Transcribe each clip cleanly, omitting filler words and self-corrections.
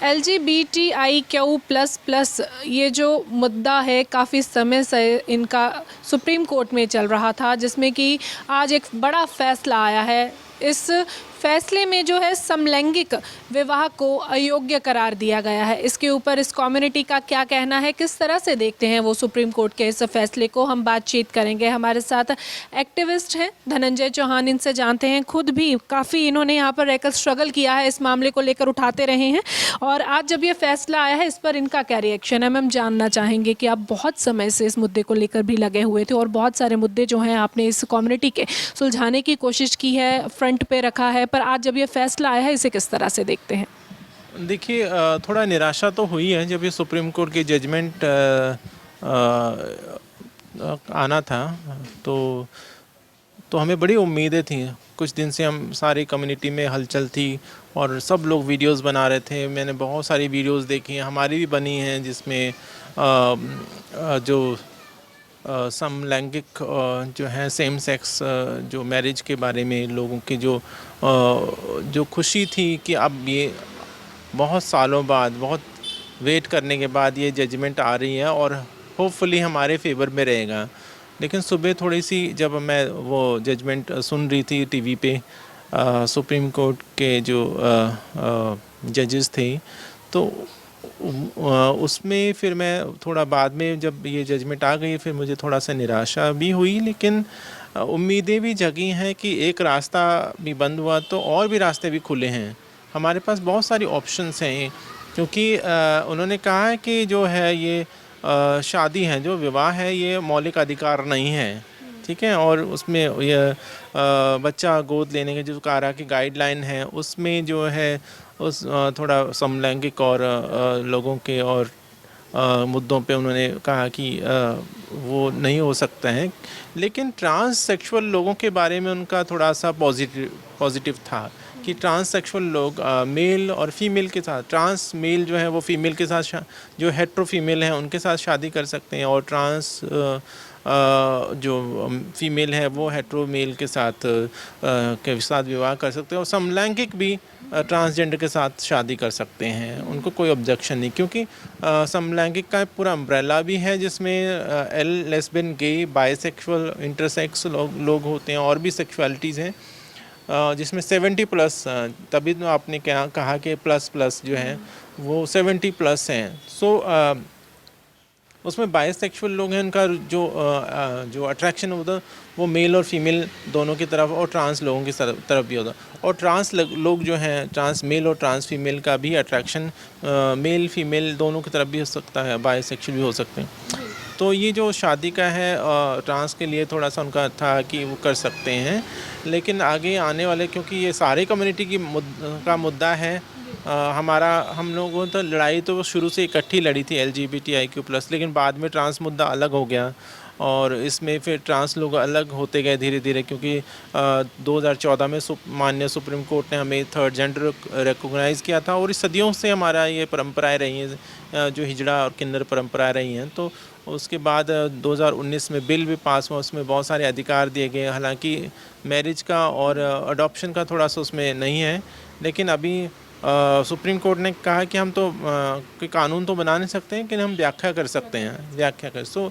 LGBTIQ++ ये जो मुद्दा है काफ़ी समय से इनका सुप्रीम कोर्ट में चल रहा था, जिसमें कि आज एक बड़ा फैसला आया है। इस फैसले में जो है समलैंगिक विवाह को अयोग्य करार दिया गया है। इसके ऊपर इस कम्युनिटी का क्या कहना है, किस तरह से देखते हैं वो सुप्रीम कोर्ट के इस फैसले को, हम बातचीत करेंगे। हमारे साथ एक्टिविस्ट हैं धनंजय चौहान, इनसे जानते हैं। खुद भी काफ़ी इन्होंने यहाँ पर रहकर स्ट्रगल किया है, इस मामले को लेकर उठाते रहे हैं, और आज जब ये फैसला आया है इस पर इनका क्या रिएक्शन है। मैम, जानना चाहेंगे कि आप बहुत समय से इस मुद्दे को लेकर भी लगे हुए थे और बहुत सारे मुद्दे जो हैं आपने इस कम्युनिटी के सुलझाने की कोशिश की है, फ्रंट पे रखा है, पर आज जब ये फैसला आया है इसे किस तरह से देखते हैं? देखिए, थोड़ा निराशा तो हुई है जब ये सुप्रीम कोर्ट की जजमेंट आना था, तो हमें बड़ी उम्मीदें थी। कुछ दिन से हम सारी कम्युनिटी में हलचल थी और सब लोग वीडियोस बना रहे थे। मैंने बहुत सारी वीडियोस देखी हैं, हमारी भी बनी हैं, जिसमें जो समलैंगिक जो है सेम सेक्स जो मैरिज के बारे में लोगों की जो खुशी थी कि अब ये बहुत सालों बाद, बहुत वेट करने के बाद ये जजमेंट आ रही है और होपफुली हमारे फेवर में रहेगा। लेकिन सुबह थोड़ी सी जब मैं वो जजमेंट सुन रही थी टीवी पे, सुप्रीम कोर्ट के जो जजेस थे, तो उसमें फिर मैं थोड़ा बाद में जब ये जजमेंट आ गई फिर मुझे थोड़ा सा निराशा भी हुई, लेकिन उम्मीदें भी जगी हैं कि एक रास्ता भी बंद हुआ तो और भी रास्ते भी खुले हैं। हमारे पास बहुत सारी ऑप्शंस हैं, क्योंकि उन्होंने कहा है कि जो है ये शादी है, जो विवाह है, ये मौलिक अधिकार नहीं है, ठीक है। और उसमें ये बच्चा गोद लेने के जो कारा की गाइडलाइन है उसमें जो है उस थोड़ा समलैंगिक और लोगों के और मुद्दों पे उन्होंने कहा कि वो नहीं हो सकता है। लेकिन ट्रांससेक्सुअल लोगों के बारे में उनका थोड़ा सा पॉजिटिव था कि ट्रांससेक्सुअल लोग मेल और फीमेल के साथ, ट्रांस मेल जो है वो फीमेल के साथ, जो हेट्रो फीमेल हैं उनके साथ शादी कर सकते हैं, और ट्रांस जो फीमेल है वो हेट्रो मेल के साथ विवाह कर सकते हैं, और समलैंगिक भी ट्रांसजेंडर के साथ शादी कर सकते हैं, उनको कोई ऑब्जेक्शन नहीं। क्योंकि समलैंगिक का पूरा अम्ब्रेला भी है जिसमें एल, लेस्बियन, गे, बाइसेक्सुअल, इंटरसेक्स लोग होते हैं, और भी सेक्सुअलिटीज़ हैं, जिसमें 70+, तभी तो आपने क्या कहा कि प्लस जो हैं वो 70+ हैं। सो उसमें बाइसेक्सुअल लोग हैं, उनका जो अट्रैक्शन होता है वो मेल और फीमेल दोनों की तरफ, और ट्रांस लोगों की तरफ भी होता है। और ट्रांस लोग जो हैं, ट्रांस मेल और ट्रांस फीमेल का भी अट्रैक्शन मेल फीमेल दोनों की तरफ भी हो सकता है, बाइसेक्सुअल भी हो सकते हैं। तो ये जो शादी का है ट्रांस के लिए थोड़ा सा उनका था कि वो कर सकते हैं, लेकिन आगे आने वाले, क्योंकि ये सारे कम्युनिटी का मुद्दा है, हम लोगों तो लड़ाई तो शुरू से इकट्ठी लड़ी थी LGBTIQ+, लेकिन बाद में ट्रांस मुद्दा अलग हो गया और इसमें फिर ट्रांस लोग अलग होते गए धीरे धीरे, क्योंकि 2014 में माननीय सुप्रीम कोर्ट ने हमें थर्ड जेंडर रिकॉग्नाइज़ किया था, और इस सदियों से हमारा ये परंपराएं रही हैं, जो हिजड़ा और किन्नर परंपराएं रही हैं। तो उसके बाद 2019 में बिल भी पास हुआ, उसमें बहुत सारे अधिकार दिए गए। हालांकि मैरिज का और अडॉप्शन का थोड़ा सा उसमें नहीं है, लेकिन अभी सुप्रीम कोर्ट ने कहा कि हम तो कोई कानून तो बना नहीं सकते हैं, लेकिन हम व्याख्या कर सकते हैं, व्याख्या कर। सो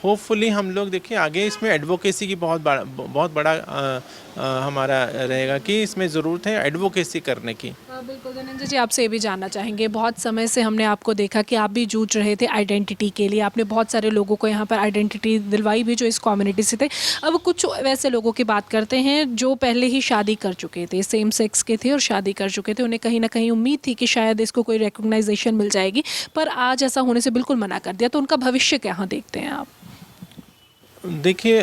होपफुली हम लोग देखिए आगे इसमें एडवोकेसी की बहुत बड़ा हमारा रहेगा कि इसमें ज़रूरत है एडवोकेसी करने की। बिल्कुल धनंजय जी, आपसे ये भी जानना चाहेंगे, बहुत समय से हमने आपको देखा कि आप भी जूझ रहे थे आइडेंटिटी के लिए, आपने बहुत सारे लोगों को यहाँ पर आइडेंटिटी दिलवाई भी जो इस कम्युनिटी से थे। अब कुछ वैसे लोगों की बात करते हैं जो पहले ही शादी कर चुके थे, सेम सेक्स के थे और शादी कर चुके थे, उन्हें कहीं ना कहीं उम्मीद थी कि शायद इसको कोई रिकॉग्नाइजेशन मिल जाएगी, पर आज ऐसा होने से बिल्कुल मना कर दिया, तो उनका भविष्य क्या देखते हैं आप? देखिए,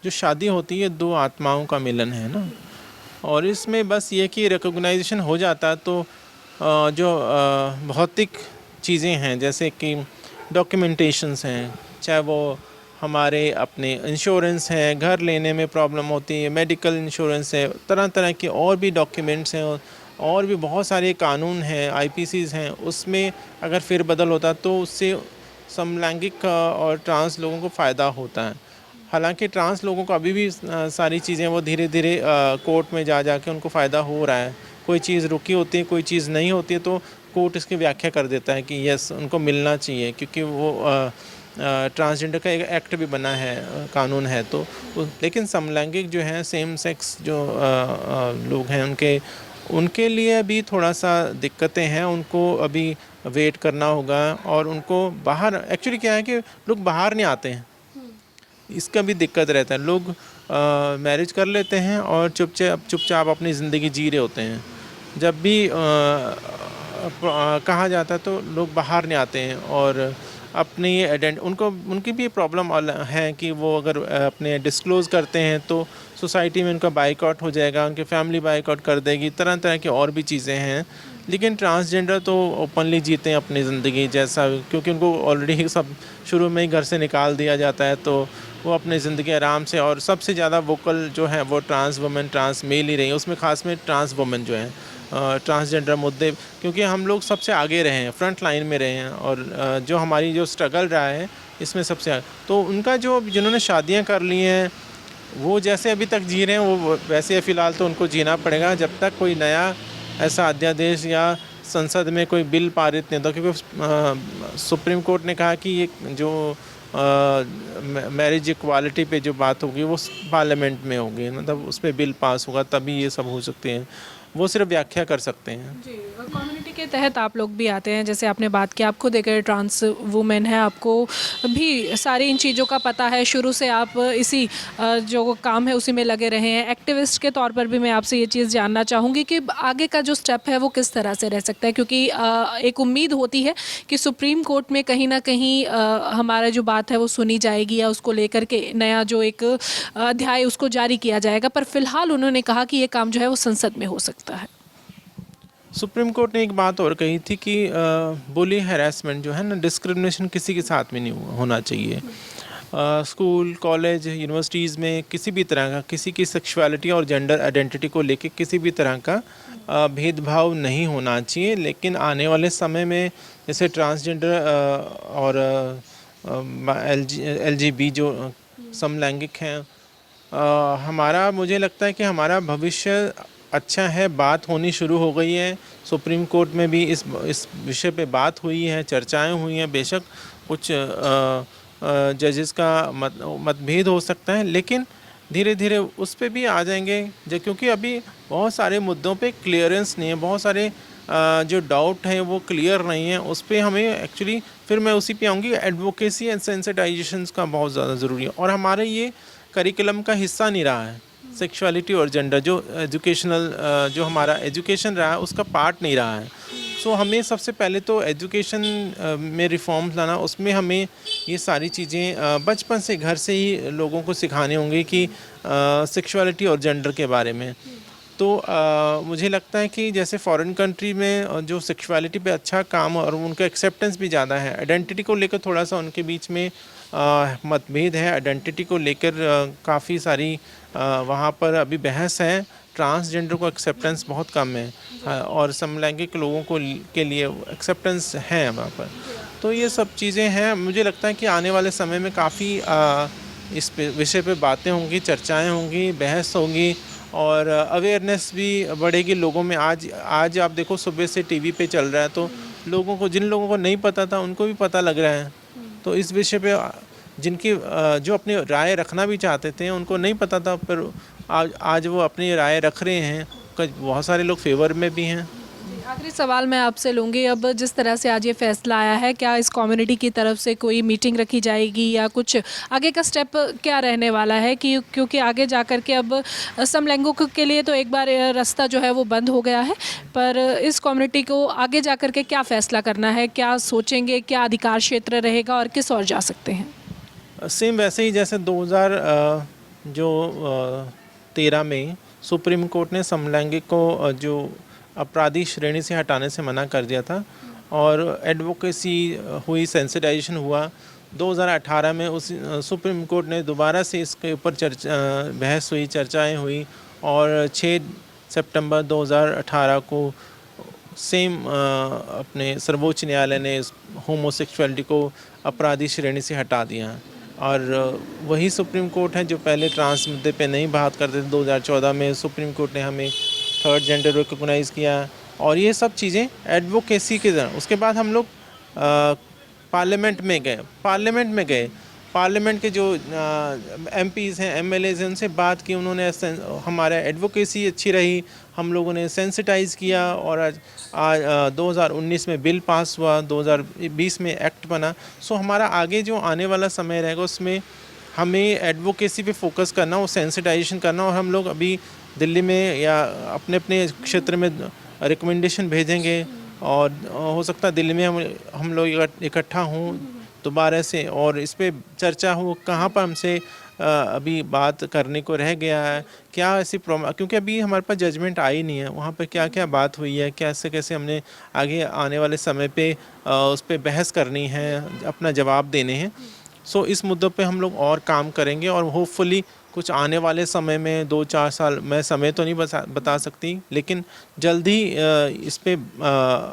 जो शादी होती है दो आत्माओं का मिलन है ना, और इसमें बस ये कि रिकॉग्नाइजेशन हो जाता तो जो भौतिक चीज़ें हैं, जैसे कि डॉक्यूमेंटेशंस हैं, चाहे वो हमारे अपने इंश्योरेंस हैं, घर लेने में प्रॉब्लम होती है, मेडिकल इंश्योरेंस है, तरह तरह के और भी डॉक्यूमेंट्स हैं, और भी बहुत सारे कानून हैं, IPCs हैं, उसमें अगर फेरबदल होता तो उससे समलैंगिक और ट्रांस लोगों को फ़ायदा होता है। हालांकि ट्रांस लोगों को अभी भी सारी चीज़ें वो धीरे धीरे कोर्ट में जा के उनको फ़ायदा हो रहा है, कोई चीज़ रुकी होती है, कोई चीज़ नहीं होती है, तो कोर्ट इसकी व्याख्या कर देता है कि यस उनको मिलना चाहिए, क्योंकि वो ट्रांसजेंडर का एक एक्ट भी बना है, कानून है। तो लेकिन समलैंगिक जो हैं, सेम सेक्स जो लोग हैं, उनके लिए अभी थोड़ा सा दिक्कतें हैं। उनको अभी वेट करना होगा, और उनको बाहर एक्चुअली क्या है कि लोग बाहर नहीं आते हैं, इसका भी दिक्कत रहता है। लोग मैरिज कर लेते हैं और चुपचाप अपनी ज़िंदगी जी रहे होते हैं। जब भी कहा जाता है तो लोग बाहर नहीं आते हैं, और अपनी उनकी भी प्रॉब्लम है कि वो अगर अपने डिस्क्लोज़ करते हैं तो सोसाइटी में उनका बाइकआउट हो जाएगा, उनकी फैमिली बाइकआउट कर देगी, तरह तरह की और भी चीज़ें हैं। लेकिन ट्रांसजेंडर तो ओपनली जीते हैं अपनी ज़िंदगी जैसा, क्योंकि उनको ऑलरेडी सब शुरू में ही घर से निकाल दिया जाता है, तो वो अपनी ज़िंदगी आराम से। और सबसे ज़्यादा वोकल जो है वो ट्रांस वुमेन, ट्रांस मेल ही रही है, उसमें ख़ास में ट्रांस वुमेन जो है, ट्रांसजेंडर मुद्दे, क्योंकि हम लोग सबसे आगे रहे हैं, फ्रंट लाइन में रहे हैं, और जो हमारी जो स्ट्रगल रहा है इसमें सबसे आगे। तो उनका जो जिन्होंने शादियां कर ली हैं वो जैसे अभी तक जी रहे हैं वो वैसे फ़िलहाल तो उनको जीना पड़ेगा, जब तक कोई नया ऐसा अध्यादेश या संसद में कोई बिल पारित नहीं होता। क्योंकि सुप्रीम कोर्ट ने कहा कि ये जो मैरिज इक्वालिटी पे जो बात होगी वो पार्लियामेंट में होगी, मतलब उस पर बिल पास होगा तभी ये सब हो सकते हैं, वो सिर्फ व्याख्या कर सकते हैं। जी, और कम्युनिटी के तहत आप लोग भी आते हैं, जैसे आपने बात की, आप खुद एक ट्रांस वुमेन है, आपको भी सारी इन चीज़ों का पता है, शुरू से आप इसी जो काम है उसी में लगे रहे हैं। एक्टिविस्ट के तौर पर भी मैं आपसे ये चीज़ जानना चाहूँगी कि आगे का जो स्टेप है वो किस तरह से रह सकता है, क्योंकि एक उम्मीद होती है कि सुप्रीम कोर्ट में कहीं ना कहीं हमारा जो बात है वो सुनी जाएगी, या उसको लेकर के नया जो एक अध्याय उसको जारी किया जाएगा, पर फिलहाल उन्होंने कहा कि ये काम जो है वो संसद में हो सकता है। सुप्रीम कोर्ट ने एक बात और कही थी कि बुली हैरेसमेंट जो है ना, डिस्क्रिमिनेशन किसी के साथ में नहीं होना चाहिए। स्कूल, कॉलेज, यूनिवर्सिटीज़ में किसी भी तरह का, किसी की सेक्सुअलिटी और जेंडर आइडेंटिटी को लेके किसी भी तरह का भेदभाव नहीं होना चाहिए। लेकिन आने वाले समय में जैसे ट्रांसजेंडर और LGB जो समलैंगिक हैं, हमारा, मुझे लगता है कि हमारा भविष्य अच्छा है। बात होनी शुरू हो गई है, सुप्रीम कोर्ट में भी इस विषय पे बात हुई है, चर्चाएं हुई हैं। बेशक कुछ जजेस का मतभेद हो सकता है, लेकिन धीरे धीरे उस पे भी आ जाएंगे, क्योंकि अभी बहुत सारे मुद्दों पे क्लियरेंस नहीं है, बहुत सारे जो डाउट हैं वो क्लियर नहीं है। उस पर हमें एक्चुअली, फिर मैं उसी पे आऊँगी, एडवोकेसी एंड सेंसिटाइजेशन का बहुत ज़्यादा ज़रूरी है, और हमारे ये करिकुलम का हिस्सा नहीं रहा है। सेक्सुअलिटी और जेंडर जो एजुकेशनल जो हमारा एजुकेशन रहा है उसका पार्ट नहीं रहा है। सो हमें सबसे पहले तो एजुकेशन में रिफॉर्म्स लाना, उसमें हमें ये सारी चीज़ें बचपन से घर से ही लोगों को सिखानी होंगी कि सेक्सुअलिटी और जेंडर के बारे में। तो मुझे लगता है कि जैसे फॉरेन कंट्री में जो सेक्सुअलिटी पे अच्छा काम और उनका एक्सेप्टेंस भी ज़्यादा है, आइडेंटिटी को लेकर थोड़ा सा उनके बीच में मतभेद है, आइडेंटिटी को लेकर काफ़ी सारी वहाँ पर अभी बहस है। ट्रांसजेंडर को एक्सेप्टेंस बहुत कम है, और समलैंगिक लोगों को के लिए एक्सेप्टेंस है वहाँ पर। तो ये सब चीज़ें हैं। मुझे लगता है कि आने वाले समय में काफ़ी इस विषय पे बातें होंगी, चर्चाएं होंगी, बहस होगी, और अवेयरनेस भी बढ़ेगी लोगों में। आज आप देखो, सुबह से टीवी पे चल रहा है, तो लोगों को, जिन लोगों को नहीं पता था उनको भी पता लग रहा है। तो इस विषय पे जिनकी जो अपनी राय रखना भी चाहते थे उनको नहीं पता था, पर आज वो अपनी राय रख रहे हैं। बहुत सारे लोग फेवर में भी हैं। आखिरी सवाल मैं आपसे लूँगी, अब जिस तरह से आज ये फैसला आया है, क्या इस कम्युनिटी की तरफ से कोई मीटिंग रखी जाएगी, या कुछ आगे का स्टेप क्या रहने वाला है? कि क्योंकि आगे जा कर के अब समलैंगिकों के लिए तो एक बार रास्ता जो है वो बंद हो गया है, पर इस कम्युनिटी को आगे जा कर के क्या फ़ैसला करना है, क्या सोचेंगे, क्या अधिकार क्षेत्र रहेगा और किस ओर जा सकते हैं? सेम वैसे ही जैसे 2013 में सुप्रीम कोर्ट ने समलैंगिक को जो अपराधी श्रेणी से हटाने से मना कर दिया था, और एडवोकेसी हुई, सेंसिटाइजेशन हुआ। 2018 में उस सुप्रीम कोर्ट ने दोबारा से इसके ऊपर बहस हुई, चर्चाएं हुई, और 6 सितंबर 2018 को सेम अपने सर्वोच्च न्यायालय ने होमोसेक्सुअलिटी को अपराधी श्रेणी से हटा दिया। और वही सुप्रीम कोर्ट है जो पहले ट्रांस मुद्दे पे नहीं बात करते थे। 2014 में सुप्रीम कोर्ट ने हमें थर्ड जेंडर रिकॉग्नाइज़ किया, और ये सब चीज़ें एडवोकेसी के दौरान। उसके बाद हम लोग पार्लियामेंट में गए। पार्लियामेंट के जो एमपीज़ हैं, एमएलएज़ हैं, उनसे बात की, उन्होंने हमारा एडवोकेसी अच्छी रही, हम लोगों ने सेंसिटाइज़ किया, और आज 2019 में बिल पास हुआ, 2020 में एक्ट बना। सो हमारा आगे जो आने वाला समय रहेगा उसमें हमें एडवोकेसी पे फोकस करना और सेंसिटाइजेशन करना, और हम लोग अभी दिल्ली में या अपने अपने क्षेत्र में रिकमेंडेशन भेजेंगे, और हो सकता है दिल्ली में हम लोग इकट्ठा हों दोबारा से, और इस पे चर्चा हो कहाँ पर हमसे अभी बात करने को रह गया है, क्या ऐसी क्योंकि अभी हमारे पास जजमेंट आई नहीं है, वहाँ पर क्या क्या बात हुई है, कैसे हमने आगे आने वाले समय पे उस पर बहस करनी है, अपना जवाब देने हैं। सो इस मुद्दों पे हम लोग और काम करेंगे, और होपफुली कुछ आने वाले समय में 2-4 साल, मैं समय तो नहीं बता सकती, लेकिन जल्द ही इस पे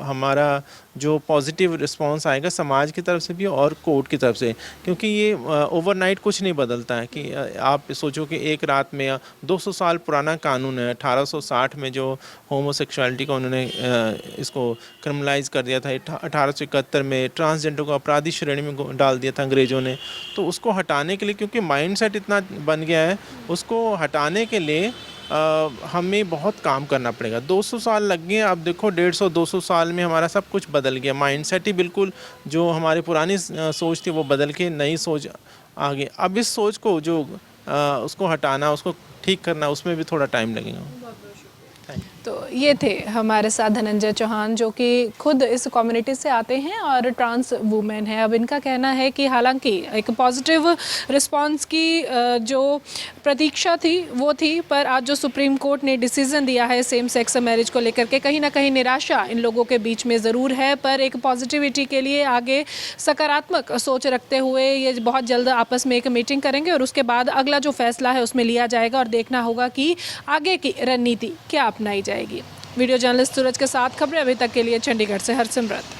हमारा जो पॉजिटिव रिस्पांस आएगा समाज की तरफ से भी और कोर्ट की तरफ से, क्योंकि ये ओवरनाइट कुछ नहीं बदलता है कि आप सोचो कि एक रात में 200 साल पुराना कानून है, 1860 में जो होमोसेक्सुअलिटी को उन्होंने इसको क्रिमिनलाइज कर दिया था, 1871 में ट्रांसजेंडर को अपराधी श्रेणी में डाल दिया था अंग्रेज़ों ने। तो उसको हटाने के लिए, क्योंकि माइंडसेट इतना बन गया है, उसको हटाने के लिए हमें बहुत काम करना पड़ेगा। 200 साल लग गए, अब देखो 150-200 साल में हमारा सब कुछ बदल गया, माइंडसेट ही बिल्कुल, जो हमारी पुरानी सोच थी वो बदल के नई सोच आ गई। अब इस सोच को जो उसको हटाना, उसको ठीक करना, उसमें भी थोड़ा टाइम लगेगा। तो ये थे हमारे साथ धनंजय चौहान, जो कि खुद इस कम्युनिटी से आते हैं और ट्रांस वुमेन है। अब इनका कहना है कि हालांकि एक पॉजिटिव रिस्पांस की जो प्रतीक्षा थी वो थी, पर आज जो सुप्रीम कोर्ट ने डिसीजन दिया है सेम सेक्स मैरिज को लेकर के, कहीं ना कहीं निराशा इन लोगों के बीच में ज़रूर है, पर एक पॉजिटिविटी के लिए आगे सकारात्मक सोच रखते हुए ये बहुत जल्द आपस में एक मीटिंग करेंगे, और उसके बाद अगला जो फैसला है उसमें लिया जाएगा, और देखना होगा कि आगे की रणनीति क्या अपनाई जाएगी। वीडियो जर्नलिस्ट सूरज के साथ खबरें अभी तक के लिए चंडीगढ़ से हरसिमरत।